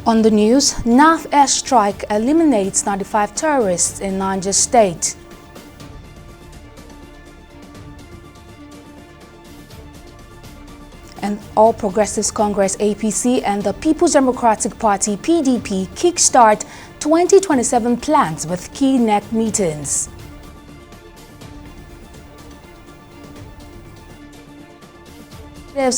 On the news, NAF airstrike eliminates 95 terrorists in Niger State. And All Progressives Congress APC and the People's Democratic Party PDP kickstart 2027 plans with key NEC meetings.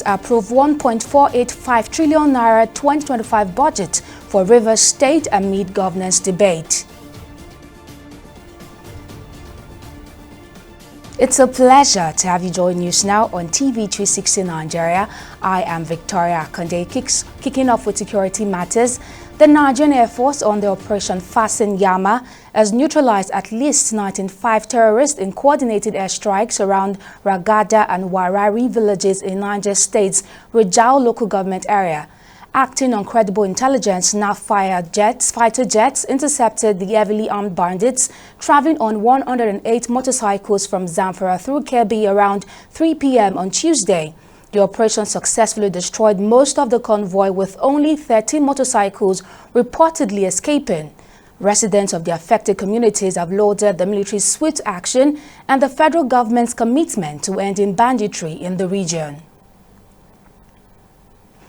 Approved 1.485 trillion naira 2025 budget for Rivers State amid governance debate. It's a pleasure to have you join News Now on TV 360 Nigeria. I am Victoria Kande. Kicking off with security matters. The Nigerian Air Force under Operation Fasten Yama has neutralized at least 95 terrorists in coordinated airstrikes around Ragada and Warari villages in Niger State's Rajao local government area. Acting on credible intelligence, NAF fighter jets intercepted the heavily armed bandits traveling on 108 motorcycles from Zamfara through Kebbi around 3 p.m. on Tuesday. The operation successfully destroyed most of the convoy, with only 13 motorcycles reportedly escaping. Residents of the affected communities have lauded the military's swift action and the federal government's commitment to ending banditry in the region.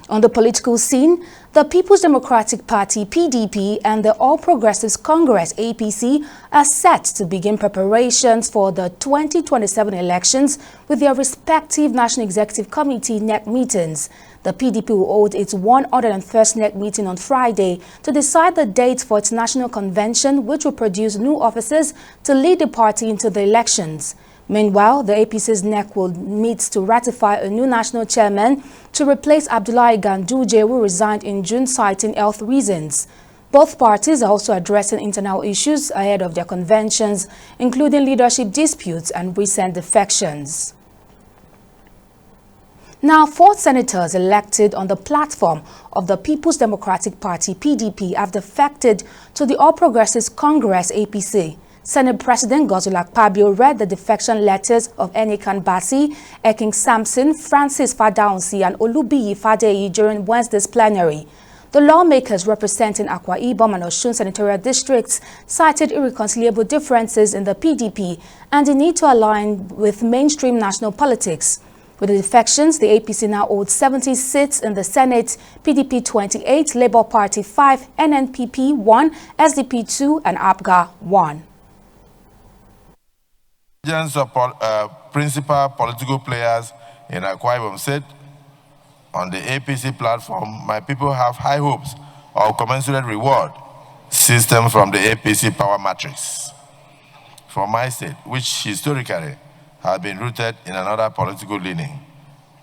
On the political scene, the People's Democratic Party PDP and the All Progressives Congress APC are set to begin preparations for the 2027 elections with their respective National Executive Committee NEC meetings. The PDP will hold its 101st NEC meeting on Friday to decide the date for its national convention, which will produce new officers to lead the party into the elections. Meanwhile, the APC's NEC will meet to ratify a new national chairman to replace Abdullahi Ganduje, who resigned in June citing health reasons. Both parties are also addressing internal issues ahead of their conventions, including leadership disputes and recent defections. Now, 4 senators elected on the platform of the People's Democratic Party PDP have defected to the All Progressives Congress APC. Senate President Godswill Akpabio read the defection letters of Enikan Basi, Eking Samson, Francis Fadaunsi, and Olubiyi Fadeyi during Wednesday's plenary. The lawmakers representing Akwa Ibom and Osun senatorial districts cited irreconcilable differences in the PDP and the need to align with mainstream national politics. With the defections, the APC now holds 70 seats in the Senate, PDP 28, Labour Party 5, NNPP 1, SDP 2, and APGA 1. Principal political players in Akwa Ibom said on the APC platform, my people have high hopes of commensurate reward system from the APC power matrix for my state, which historically has been rooted in another political leaning.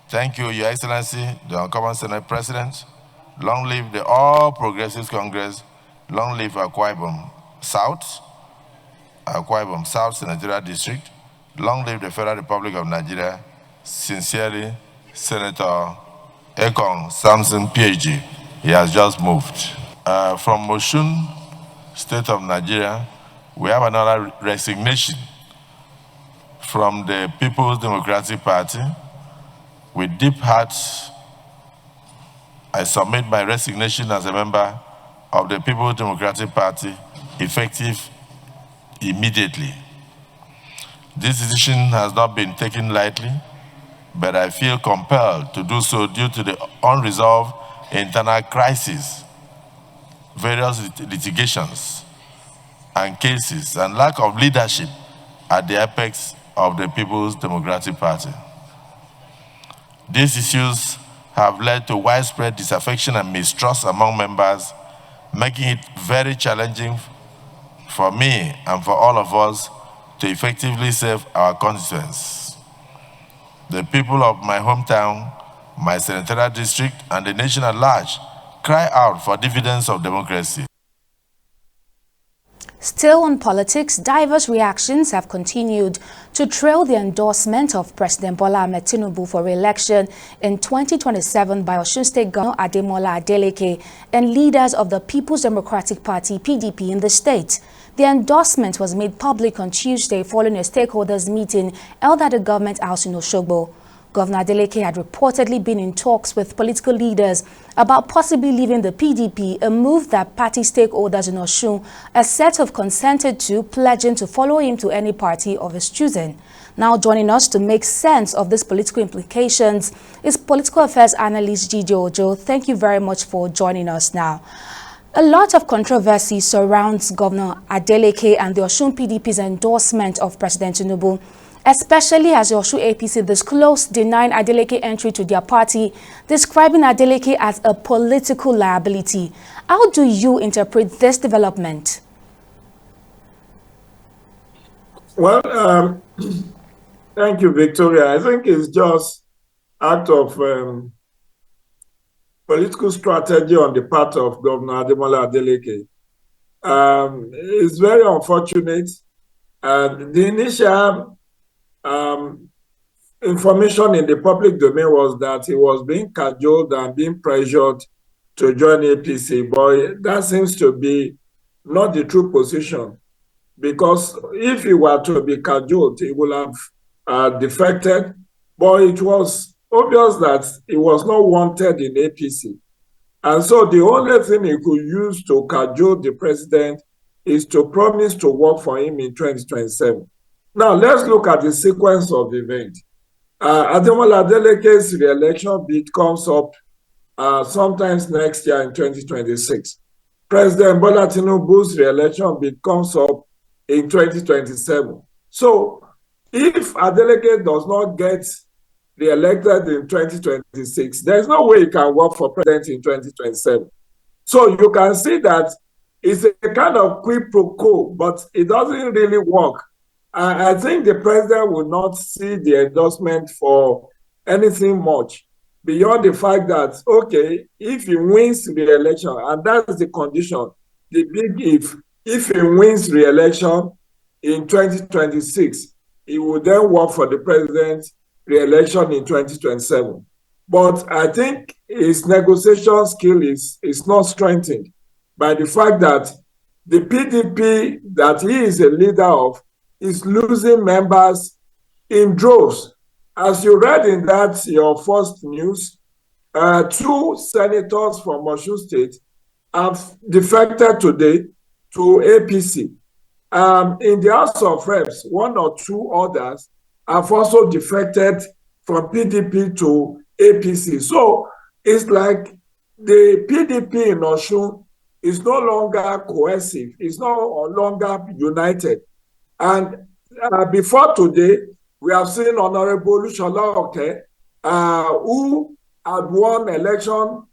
Thank you, Your Excellency, the Uncommon Senate President. Long live the All Progressives Congress. Long live Akwa Ibom South. Akwa Ibom South Senatorial District. Long live the Federal Republic of Nigeria. Sincerely, Senator Ekong Samson, PhD. He has just moved. From Osun, State of Nigeria, we have another resignation from the People's Democratic Party. With deep heart, I submit my resignation as a member of the People's Democratic Party, effective immediately. This decision has not been taken lightly, but I feel compelled to do so due to the unresolved internal crisis, various litigations and cases, and lack of leadership at the apex of the People's Democratic Party. These issues have led to widespread disaffection and mistrust among members, making it very challenging for me and for all of us to effectively serve our constituents. The people of my hometown, my senatorial district, and the nation at large cry out for dividends of democracy. Still on politics, diverse reactions have continued to trail the endorsement of President Bola Ahmed Tinubu for re-election in 2027 by Osun State Governor Ademola Adeleke and leaders of the People's Democratic Party PDP in the state. The endorsement was made public on Tuesday following a stakeholders meeting held at the Government House in Osogbo. Governor Adeleke had reportedly been in talks with political leaders about possibly leaving the PDP, a move that party stakeholders in Osun are said to have consented to, pledging to follow him to any party of his choosing. Now joining us to make sense of these political implications is political affairs analyst Gigi Ojo. Thank you very much for joining us now. A lot of controversy surrounds Governor Adeleke and the Osun PDP's endorsement of President Tinubu, especially as the Osun APC disclosed denying Adeleke entry to their party, describing Adeleke as a political liability. How do you interpret this development? Well, thank you, Victoria. I think it's just act of political strategy on the part of Governor Ademola Adeleke. It's very unfortunate. The initial information in the public domain was that he was being cajoled and being pressured to join APC, but that seems to be not the true position, because if he were to be cajoled, he would have defected, but it was obvious that he was not wanted in APC. And so the only thing he could use to cajole the president is to promise to work for him in 2027. Now, let's look at the sequence of events. Ademola Adeleke's re-election bid comes up sometimes next year in 2026. President Bola Tinubu's re-election bid comes up in 2027. So if Adeleke does not get re-elected in 2026, there's no way he can work for president in 2027. So you can see that it's a kind of quid pro quo, but it doesn't really work. I think the president will not see the endorsement for anything much beyond the fact that, okay, if he wins the election, and that's the condition, the big if he wins re-election in 2026, he will then work for the president re-election in 2027. But I think his negotiation skill is not strengthened by the fact that the PDP that he is a leader of is losing members in droves. As you read in that, your first news, 2 senators from Osun State have defected today to APC. In the House of Reps, 1 or 2 others have also defected from PDP to APC. So it's like the PDP in Osun is no longer cohesive, it's no longer united. And before today, we have seen Honorable Lushola Oke, who had won election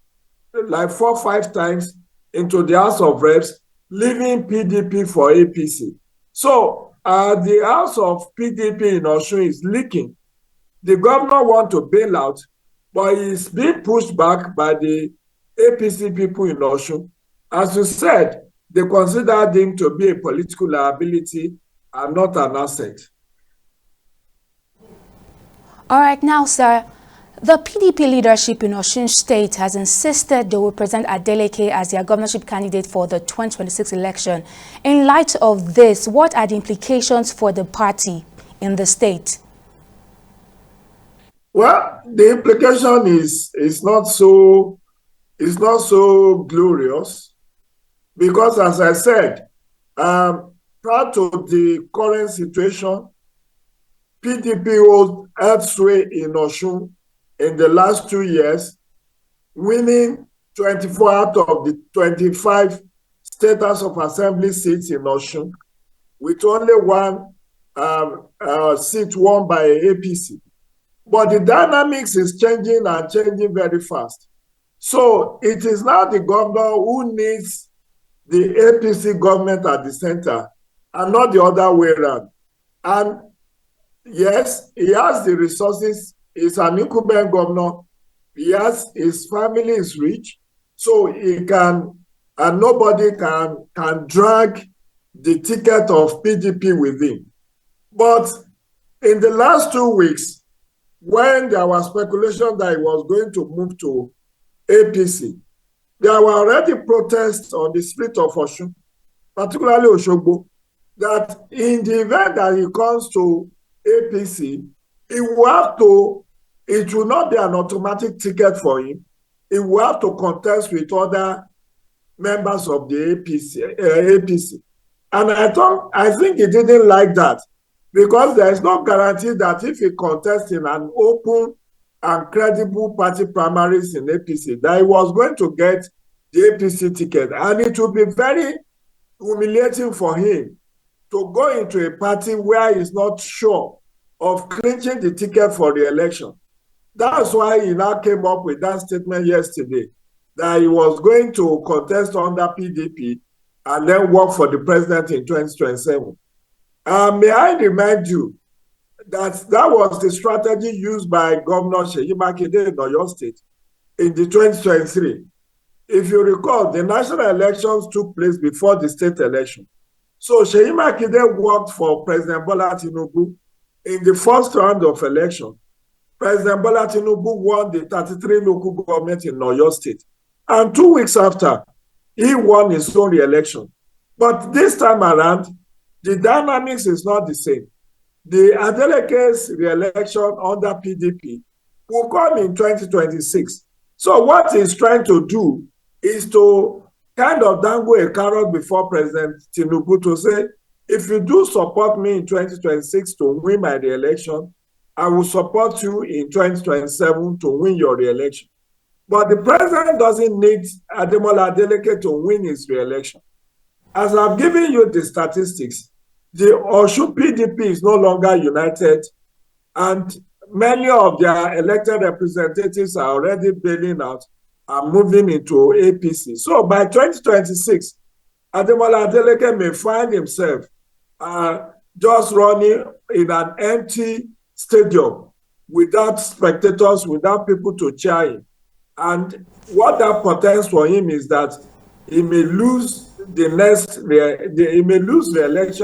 like 4 or 5 times into the House of Reps, leaving PDP for APC. So the House of PDP in Osun is leaking. The governor wants to bail out, but he's being pushed back by the APC people in Osun. As you said, they considered him to be a political liability and not an asset. All right, now, sir, the PDP leadership in Osun State has insisted they will present Adeleke as their governorship candidate for the 2026 election. In light of this, what are the implications for the party in the state? Well, the implication is not so glorious, because, as I said, prior to the current situation, PDP held sway in Osun in the last 2 years, winning 24 out of the 25 State House of Assembly seats in Osun, with only 1 seat won by APC. But the dynamics is changing and changing very fast. So it is now the governor who needs the APC government at the center and not the other way around. And yes, he has the resources. He's an incumbent governor. His family is rich, so he can, and nobody can drag the ticket of PDP with him. But in the last 2 weeks, when there was speculation that he was going to move to APC, there were already protests on the street of Osun, particularly Osogbo, that in the event that he comes to APC, he will have to it will not be an automatic ticket for him. He will have to contest with other members of the APC. And I think he didn't like that, because there is no guarantee that if he contests in an open and credible party primaries in APC, that he was going to get the APC ticket. And it will be very humiliating for him to go into a party where he's not sure of clinching the ticket for the election. That's why he now came up with that statement yesterday, that he was going to contest under PDP and then work for the president in 2027. May I remind you that that was the strategy used by Governor Seyi Makinde in Oyo State in the 2023. If you recall, the national elections took place before the state election. So Seyi Makinde worked for President Bola Tinubu in the first round of election. President Bola Tinubu won the 33 local government in Oyo State. And 2 weeks after, he won his own re-election. But this time around, the dynamics is not the same. The Adeleke's re-election under PDP will come in 2026. So what he's trying to do is to kind of dangle a carrot before President Tinubu to say, if you do support me in 2026 to win my re-election, I will support you in 2027 to win your re-election. But the president doesn't need Ademola Adeleke to win his re-election. As I've given you the statistics, the Osun PDP is no longer united, and many of their elected representatives are already bailing out and moving into APC. So by 2026, Ademola Adeleke may find himself just running in an empty stadium without spectators, without people to cheer him. And what that portends for him is that he may lose the election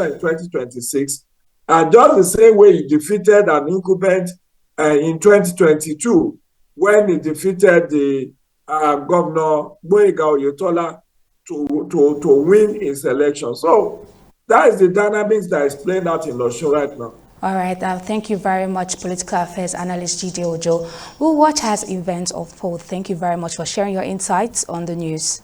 in 2026, and just the same way he defeated an incumbent in 2022 when he defeated the Governor Gboyega Oyetola to win his election. So that is the dynamics that is playing out in Osun right now. All right, thank you very much, Political Affairs Analyst G.J. Ojo. We'll watch as events unfold. Thank you very much for sharing your insights on the news.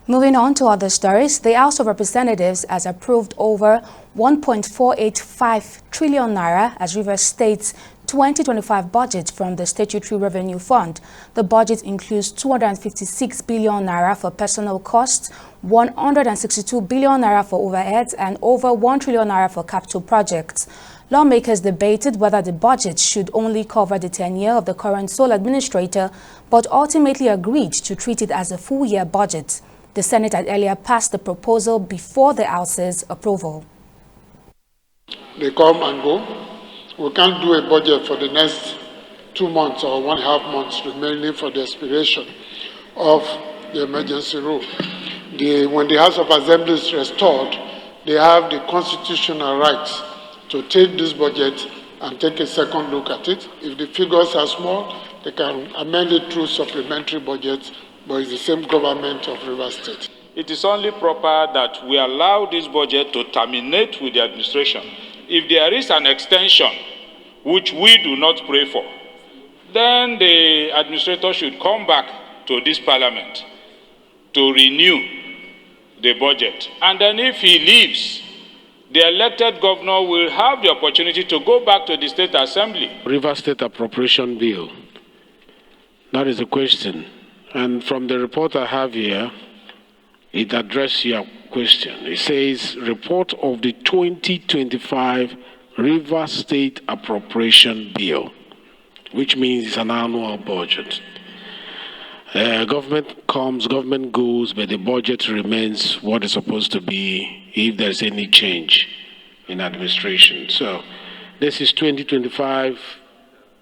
Moving on to other stories, the House of Representatives has approved over 1.485 trillion naira as Rivers State's 2025 budget from the Statutory Revenue Fund. The budget includes 256 billion naira for personal costs, 162 billion naira for overheads, and over 1 trillion naira for capital projects. Lawmakers debated whether the budget should only cover the tenure of the current sole administrator, but ultimately agreed to treat it as a full-year budget. The Senate had earlier passed the proposal before the House's approval. They come and go. We can't do a budget for the next 2 months or 1.5 months remaining for the expiration of the emergency rule. When the House of Assembly is restored, they have the constitutional rights to take this budget and take a second look at it. If the figures are small, they can amend it through supplementary budgets, but it's the same government of Rivers State. It is only proper that we allow this budget to terminate with the administration. If there is an extension, which we do not pray for, then the administrator should come back to this parliament to renew the budget. And then if he leaves, the elected governor will have the opportunity to go back to the State Assembly. Rivers State Appropriation Bill. That is the question. And from the report I have here, it addresses your question. It says, report of the 2025 Rivers State Appropriation Bill, which means it's an annual budget. Government comes, government goes, but the budget remains what it's supposed to be if there's any change in administration. So this is 2025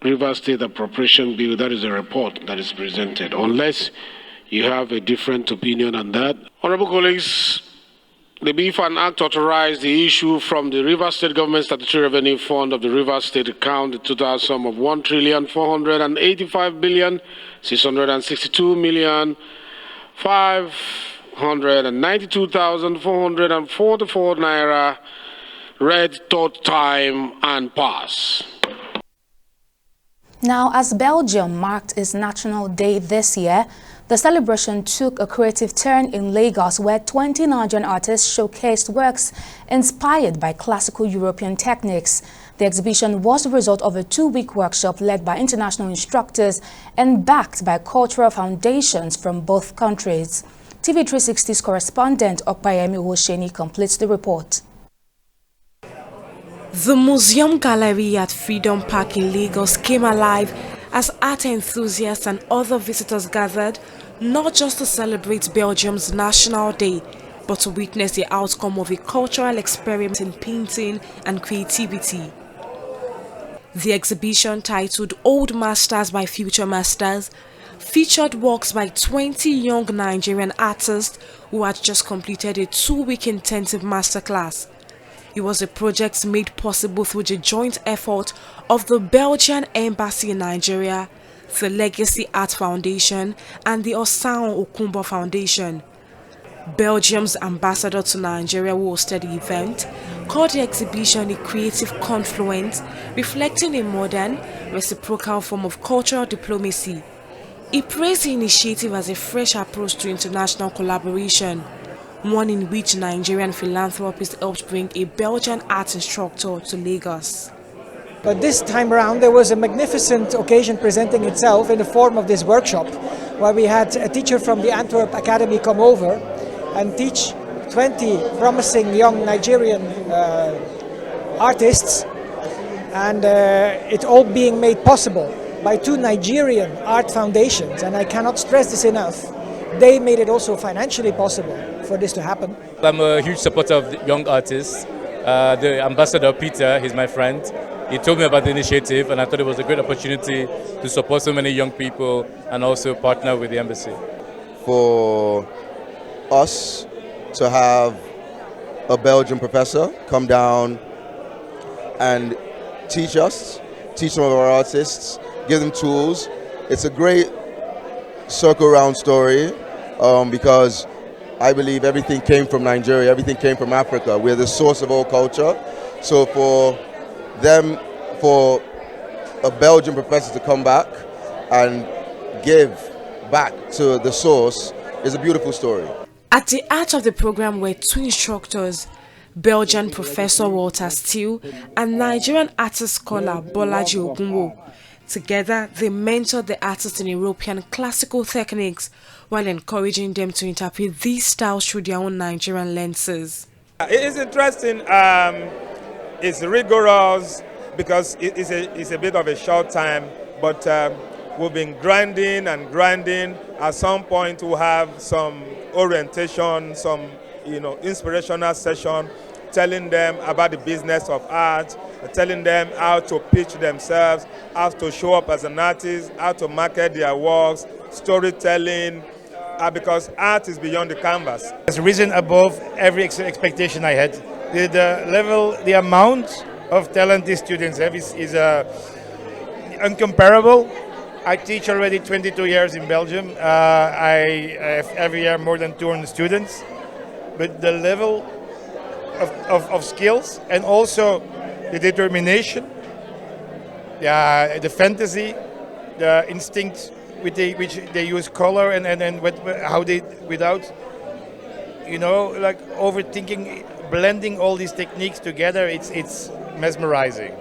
Rivers State Appropriation Bill. That is a report that is presented. Unless you have a different opinion on that. Honorable colleagues, the bill for an act authorized the issue from the Rivers State Government Statutory Revenue Fund of the Rivers State account the total sum of 1,485,662,592,444 naira. Read third time and pass. Now, as Belgium marked its National Day this year, the celebration took a creative turn in Lagos, where 20 Nigerian artists showcased works inspired by classical European techniques. The exhibition was the result of a 2-week workshop led by international instructors and backed by cultural foundations from both countries. TV360's correspondent Okpayemi Wosheni completes the report. The Museum Gallery at Freedom Park in Lagos came alive as art enthusiasts and other visitors gathered, not just to celebrate Belgium's National Day, but to witness the outcome of a cultural experiment in painting and creativity. The exhibition, titled Old Masters by Future Masters, featured works by 20 young Nigerian artists who had just completed a 2-week intensive masterclass. It was a project made possible through the joint effort of the Belgian Embassy in Nigeria, the Legacy Art Foundation, and the Osan Okumba Foundation. Belgium's ambassador to Nigeria, who hosted the event, called the exhibition a creative confluence, reflecting a modern, reciprocal form of cultural diplomacy. He praised the initiative as a fresh approach to international collaboration, one in which Nigerian philanthropists helped bring a Belgian art instructor to Lagos. But this time around there was a magnificent occasion presenting itself in the form of this workshop, where we had a teacher from the Antwerp Academy come over and teach 20 promising young Nigerian artists, and it all being made possible by 2 Nigerian art foundations, and I cannot stress this enough. They made it also financially possible for this to happen. I'm a huge supporter of young artists. The ambassador, Peter, he's my friend. He told me about the initiative, and I thought it was a great opportunity to support so many young people and also partner with the embassy. For us to have a Belgian professor come down and teach some of our artists, give them tools. It's a great circle round story because I believe everything came from Nigeria, everything came from Africa. We're the source of all culture. So for a Belgian professor to come back and give back to the source is a beautiful story. At the heart of the program were 2 instructors, Belgian Professor Walter Steele and Nigerian artist scholar Bolaji Ogunwo. Together, they mentored the artists in European classical techniques while encouraging them to interpret these styles through their own Nigerian lenses. It is interesting, it's rigorous because it's a bit of a short time, but we've been grinding and grinding. At some point we'll have some orientation, some inspirational session, telling them about the business of art, telling them how to pitch themselves, how to show up as an artist, how to market their works, storytelling, because art is beyond the canvas. It's risen above every expectation I had. The amount of talent these students have is uncomparable. I teach already 22 years in Belgium. I have every year more than 200 students. But the level of skills and also the determination, the fantasy, the instinct with which they use color and how they, without, like overthinking, blending all these techniques together, it's mesmerizing.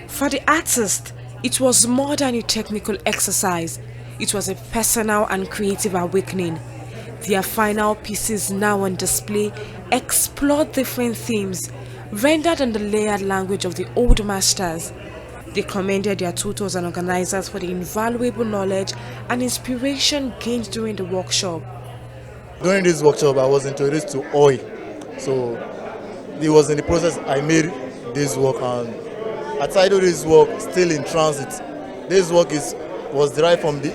For the artist, it was more than a technical exercise. It was a personal and creative awakening. Their final pieces, now on display, explored different themes, rendered in the layered language of the old masters. They commended their tutors and organizers for the invaluable knowledge and inspiration gained during the workshop. During this workshop, I was introduced to oil. So it was in the process I made this work, and I titled this work Still in Transit. This work was derived from the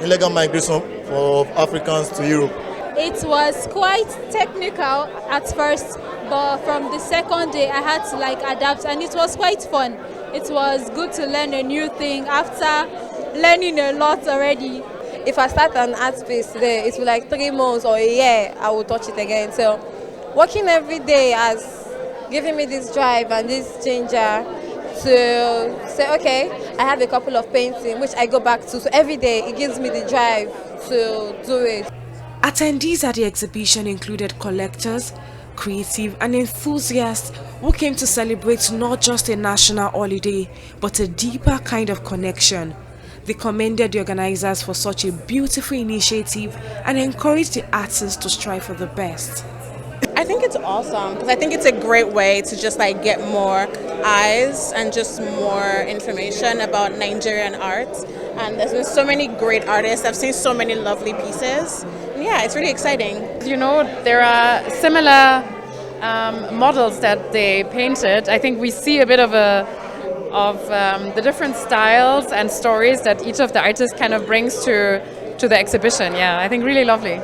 illegal migration of Africans to Europe. It was quite technical at first, but from the second day I had to adapt, and it was quite fun. It was good to learn a new thing after learning a lot already. If I start an art space today, it will 3 months or a year I will touch it again. So working every day has given me this drive and this ginger to say, okay, I have a couple of painting which I go back to. So every day it gives me the drive to do it. Attendees at the exhibition included collectors, creative and enthusiasts who came to celebrate not just a national holiday, but a deeper kind of connection. They commended the organizers for such a beautiful initiative and encouraged the artists to strive for the best. I think it's awesome because I think it's a great way to just like get more eyes and just more information about Nigerian art. And there's been so many great artists. I've seen so many lovely pieces. And yeah, it's really exciting. You know, there are similar models that they painted. I think we see a bit of the different styles and stories that each of the artists kind of brings to the exhibition. Yeah, I think really lovely.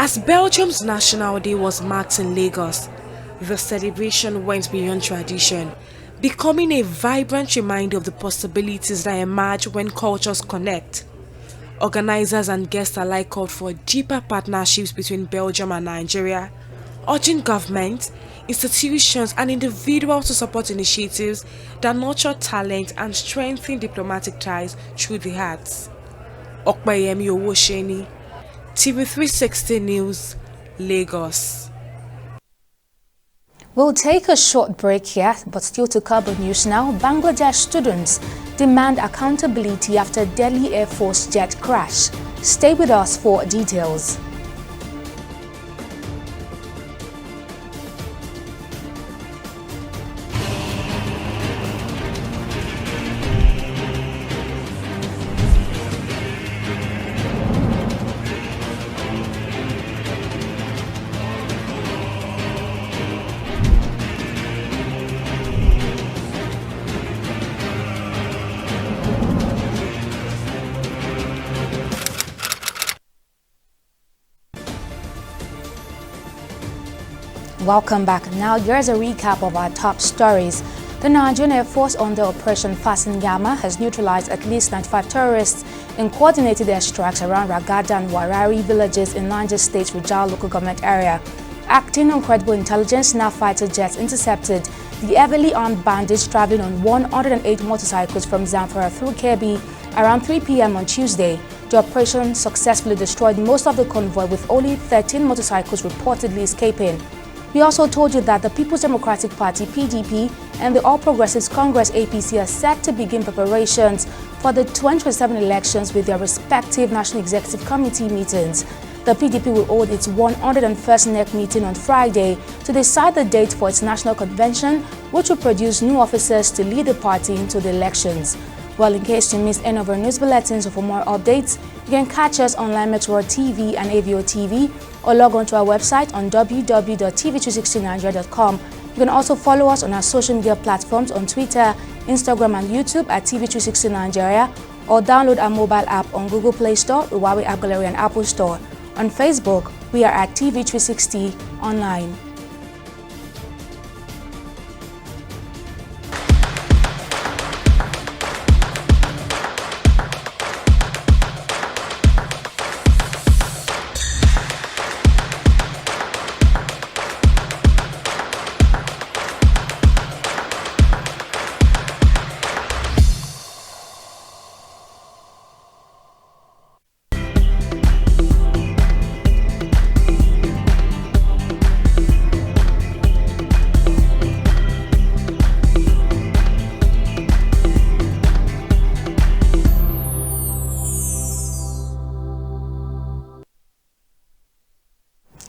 As Belgium's National Day was marked in Lagos, the celebration went beyond tradition, becoming a vibrant reminder of the possibilities that emerge when cultures connect. Organizers and guests alike called for deeper partnerships between Belgium and Nigeria, urging government, institutions and individuals to support initiatives that nurture talent and strengthen diplomatic ties through the arts. Okpeyemi Owosheni, TV360 News, Lagos. We'll take a short break here, but still to cover news now. Bangladesh students demand accountability after Delhi Air Force jet crash. Stay with us for details. Welcome back. Now here's a recap of our top stories. The Nigerian Air Force under Operation Fasten Yama has neutralized at least 95 terrorists in coordinated airstrikes around Ragada and Warari villages in Niger State's Rijal local government area. Acting on credible intelligence, NAV fighter jets intercepted the heavily armed bandits traveling on 108 motorcycles from Zamfara through Kebbi around 3 p.m. on Tuesday. The operation successfully destroyed most of the convoy, with only 13 motorcycles reportedly escaping. We also told you that the People's Democratic Party (PDP) and the All Progressives Congress (APC) are set to begin preparations for the 2027 elections with their respective National Executive Committee meetings. The PDP will hold its 101st NEC meeting on Friday to decide the date for its national convention, which will produce new officers to lead the party into the elections. Well, in case you missed any of our news bulletins or for more updates, you can catch us on Metro TV and AVO TV, or log on to our website on www.tv360nigeria.com. You can also follow us on our social media platforms on Twitter, Instagram and YouTube at TV360 Nigeria, or download our mobile app on Google Play Store, Huawei App Gallery and Apple Store. On Facebook, we are at TV360 Online.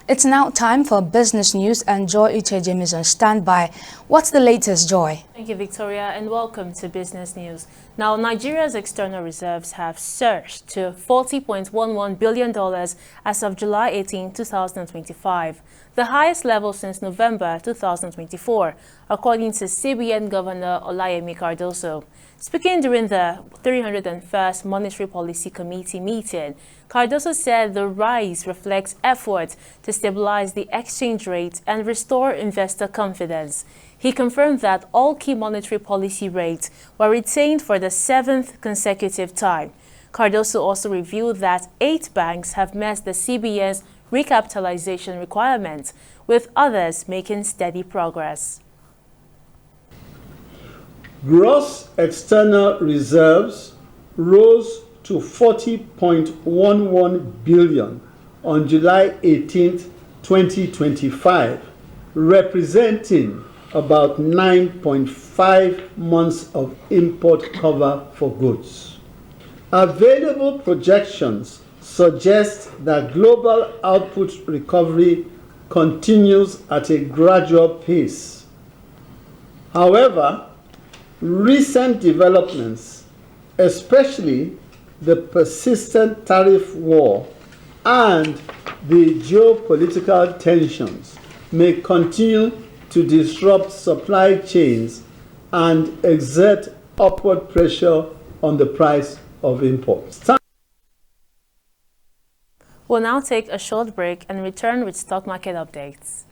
It's now time for business news, and Joy Uchejim is on standby. What's the latest, Joy? Thank you, Victoria, and welcome to business news. Now, Nigeria's external reserves have surged to $40.11 billion as of July 18, 2025, the highest level since November 2024, according to CBN Governor Olayemi Cardoso. Speaking during the 301st Monetary Policy Committee meeting, Cardoso said the rise reflects efforts to stabilize the exchange rate and restore investor confidence. He confirmed that all key monetary policy rates were retained for the 7th consecutive time. Cardoso also revealed that 8 banks have met the CBN's recapitalization requirements, with others making steady progress. Gross external reserves rose to 40.11 billion on July 18, 2025, representing about 9.5 months of import cover for goods. Available projections suggest that global output recovery continues at a gradual pace. However, recent developments, especially the persistent tariff war and the geopolitical tensions, may continue to disrupt supply chains and exert upward pressure on the price of imports. We'll now take a short break and return with stock market updates.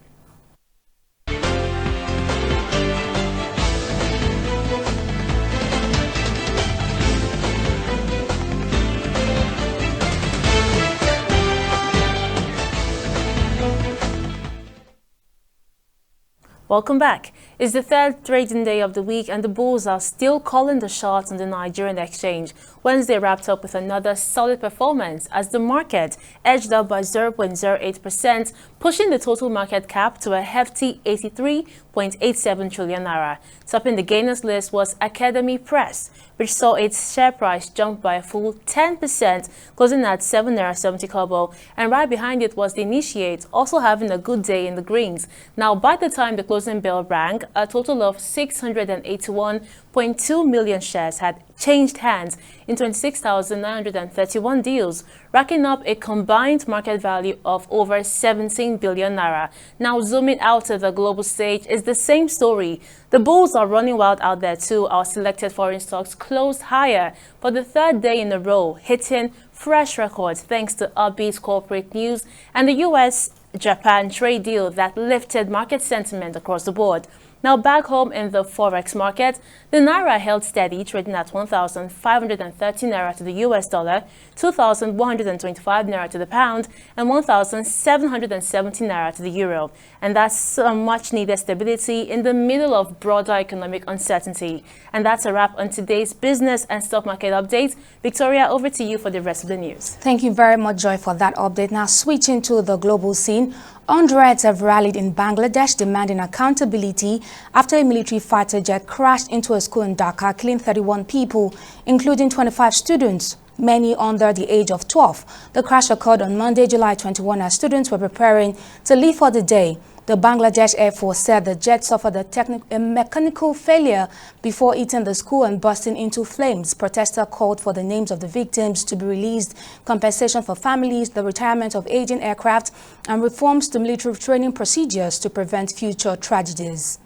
Welcome back. It's the third trading day of the week and the bulls are still calling the shots on the Nigerian exchange. Wednesday wrapped up with another solid performance as the market edged up by 0.08%, pushing the total market cap to a hefty 83.87 trillion naira. Topping the gainers list was Academy Press, which saw its share price jump by a full 10%, closing at 7.70 naira, and right behind it was the Initiate, also having a good day in the greens. Now, by the time the closing bell rang, a total of 681.2 million shares had changed hands in 26,931 deals, racking up a combined market value of over 17 billion naira. Now, zooming out to the global stage is the same story. The bulls are running wild out there too. Our selected foreign stocks closed higher for the third day in a row, hitting fresh records thanks to upbeat corporate news and the US-Japan trade deal that lifted market sentiment across the board. Now, back home in the forex market, the naira held steady, trading at 1,530 naira to the US dollar, 2,125 naira to the pound, and 1,770 naira to the euro. And that's some much-needed stability in the middle of broader economic uncertainty. And that's a wrap on today's business and stock market update. Victoria, over to you for the rest of the news. Thank you very much, Joy, for that update. Now, switching to the global scene. Hundreds have rallied in Bangladesh demanding accountability after a military fighter jet crashed into a school in Dhaka, killing 31 people, including 25 students, many under the age of 12. The crash occurred on Monday, July 21, as students were preparing to leave for the day. The Bangladesh Air Force said the jet suffered a mechanical failure before hitting the school and bursting into flames. Protesters called for the names of the victims to be released, compensation for families, the retirement of aging aircraft, and reforms to military training procedures to prevent future tragedies.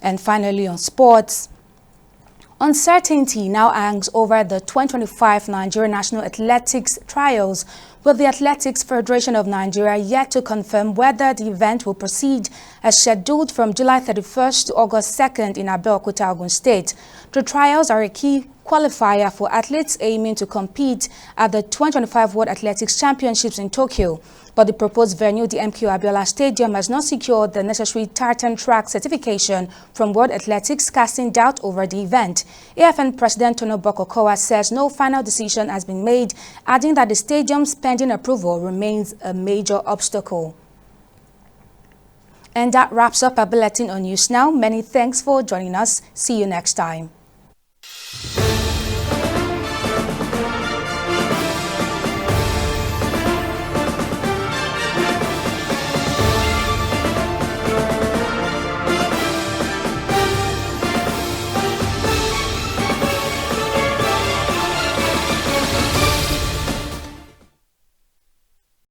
And finally, on sports. Uncertainty now hangs over the 2025 Nigerian National Athletics Trials, with the Athletics Federation of Nigeria yet to confirm whether the event will proceed as scheduled from July 31st to August 2nd in Abeokuta, Ogun State. The trials are a key qualifier for athletes aiming to compete at the 2025 World Athletics Championships in Tokyo. But the proposed venue, the MQ Abiola Stadium, has not secured the necessary tartan track certification from World Athletics, casting doubt over the event. AFN President Tono Bokokowa says no final decision has been made, adding that the stadium's pending approval remains a major obstacle. And that wraps up our bulletin on News Now. Many thanks for joining us. See you next time.